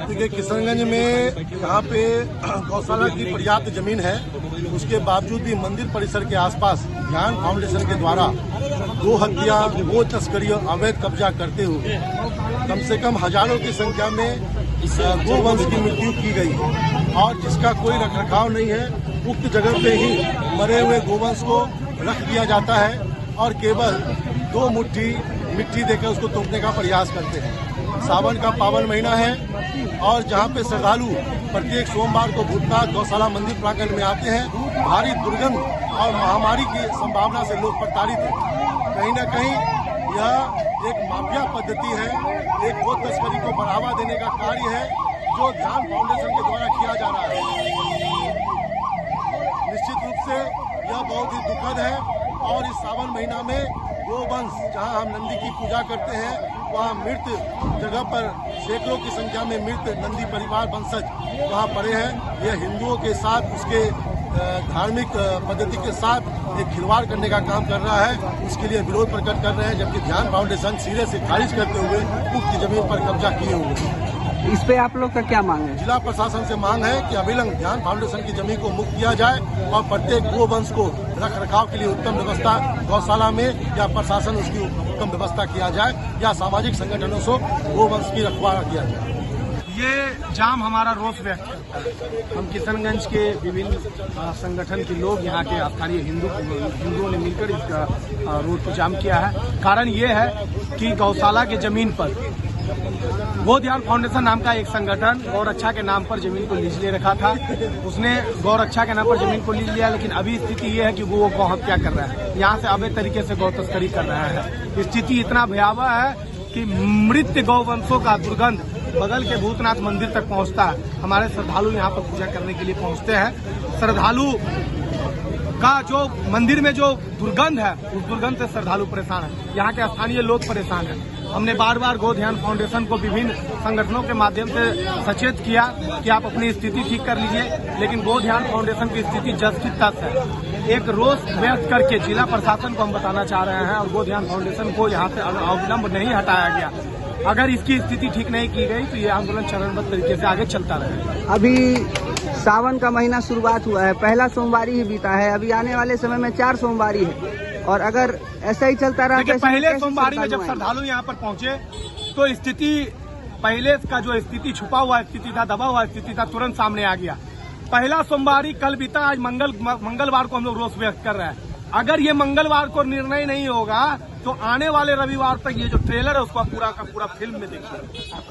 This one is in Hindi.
देखिए, किशनगंज में यहाँ पे गौशाला की पर्याप्त जमीन है, उसके बावजूद भी मंदिर परिसर के आसपास ध्यान फाउंडेशन के द्वारा गो हत्या, गो तस्करी और अवैध कब्जा करते हुए कम से कम हजारों की संख्या में गोवंश की मृत्यु की गई और जिसका कोई रखरखाव नहीं है, उक्त जगह पे ही मरे हुए गोवंश को रख दिया जाता है और केवल 2 मुट्ठी मिट्टी देकर उसको तोड़ने का प्रयास करते हैं। सावन का पावन महीना है और जहाँ पे श्रद्धालु प्रत्येक सोमवार को भूतनाथ गौशाला मंदिर प्रांगण में आते हैं, भारी दुर्गंध और महामारी की संभावना से लोग प्रताड़ित हैं। कहीं न कहीं यह एक माफिया पद्धति है, एक गो तस्करी को बढ़ावा देने का कार्य है जो ध्यान फाउंडेशन के द्वारा किया जा रहा है। निश्चित रूप से यह बहुत ही दुखद है और इस सावन महीना में गोवंश, जहां हम नंदी की पूजा करते हैं, वहां मृत जगह पर सैकड़ों की संख्या में मृत नंदी परिवार वंशज वहां पड़े हैं। यह हिंदुओं के साथ, उसके धार्मिक पद्धति के साथ एक खिलवाड़ करने का काम कर रहा है। उसके लिए विरोध प्रकट कर रहे हैं, जबकि ध्यान फाउंडेशन सिरे से खारिज करते हुए उक्त जमीन पर कब्जा किए हुए हैं। इस पे आप लोग का क्या मांग है? जिला प्रशासन से मांग है कि अविलंब ध्यान फाउंडेशन की जमीन को मुक्त किया जाए और प्रत्येक गोवंश को रख रखाव के लिए उत्तम व्यवस्था गौशाला में या प्रशासन उसकी उत्तम व्यवस्था किया जाए या सामाजिक संगठनों से गोवंश की रखवाला किया जाए। ये जाम हमारा रोष व्यक्त करता है। हम किशनगंज के विभिन्न संगठन के लोग, यहाँ के स्थानीय हिंदुओं ने मिलकर इसका रोड को जाम किया है। कारण ये है कि गौशाला के जमीन पर गो ध्यान फाउंडेशन नाम का एक संगठन गौरक्षा के नाम पर जमीन को लीज ले रखा था। उसने गौरक्षा के नाम पर जमीन को लीज लिया, लेकिन अभी स्थिति ये है कि वो गौ हत्या कर रहा है, यहाँ से अवैध तरीके से गौ तस्करी कर रहा है। स्थिति इतना भयावह है कि मृत गौवंशों का दुर्गंध बगल के भूतनाथ मंदिर तक पहुंचता है। हमारे श्रद्धालु यहाँ पर पूजा करने के लिए पहुंचते हैं। श्रद्धालु का जो मंदिर में जो दुर्गंध है, उस दुर्गंध से श्रद्धालु परेशान है, यहाँ के स्थानीय लोग परेशान हैं। हमने बार बार गो ध्यान फाउंडेशन को विभिन्न संगठनों के माध्यम से सचेत किया कि आप अपनी स्थिति ठीक कर लीजिए, लेकिन गो ध्यान फाउंडेशन की स्थिति जस की तस है। एक रोष व्यक्त करके जिला प्रशासन को हम बताना चाह रहे हैं और गो ध्यान फाउंडेशन को यहाँ से अविलंब नहीं हटाया गया, अगर इसकी स्थिति ठीक नहीं की गई तो ये आंदोलन चरणबद्ध तरीके से आगे चलता रहेगा। अभी सावन का महीना शुरुआत हुआ है, पहला सोमवारी ही बीता है, अभी आने वाले समय में 4 सोमवारी है और अगर ऐसा ही चलता रहा तो पहले सोमवारी में जब श्रद्धालु यहाँ पर पहुंचे तो स्थिति पहले का जो स्थिति छुपा हुआ स्थिति था, दबा हुआ स्थिति था, तुरंत सामने आ गया। पहला सोमवारी कल बीता, आज मंगलवार को हम लोग रोष व्यक्त कर रहे हैं। अगर ये मंगलवार को निर्णय नहीं होगा तो आने वाले रविवार तक ये जो ट्रेलर है उसको पूरा का पूरा फिल्म में देखिए।